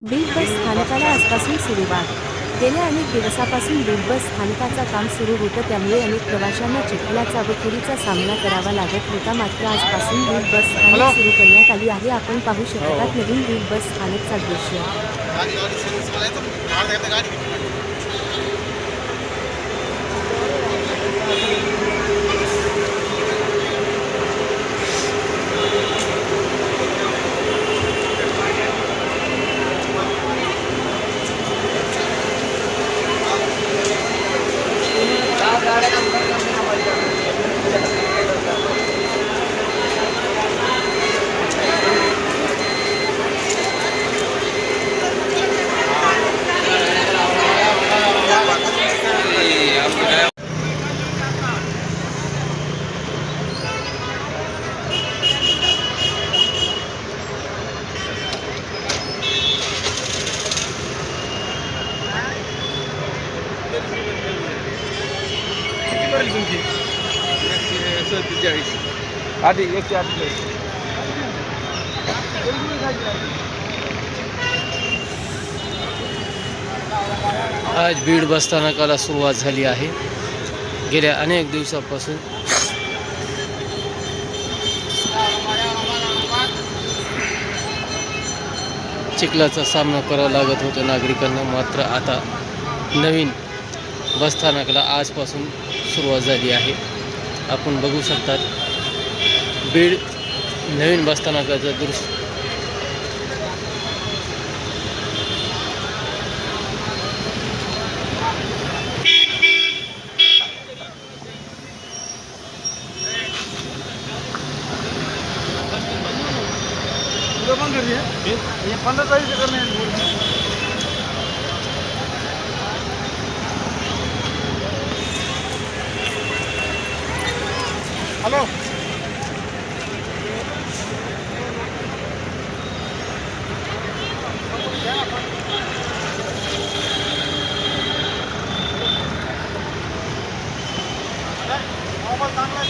बीड बस स्थानकाला आजपासून सुरुवात. गेल्या अनेक दिवसापासून बीड बस स्थानकाचं काम सुरू होतं, त्यामुळे अनेक प्रवाशांना चिखलाचा व थंडीचा सामना करावा लागत होता. मात्र आजपासून बीड बस स्थानक सुरू करण्यात आली आहे. आपण पाहू शकतात नवीन बीड बस स्थानकचा दृश्य. आधी 148. आज बीड बस स्थानकाला सुरुवात झाली आहे. गेल्या अनेक दिवसापासून चिखलाचा सामना करावा लागत होता नागरिकांना. मात्र आता नवीन बस स्थानकाला आजपासून सुरुवात झाली आहे. आपण बघू शकतात बीड नवीन बस स्थानकाचं दृश्य. बंद कर दिया ये 15 तारीख से करने हैं। हेलो मोबाइल चांगला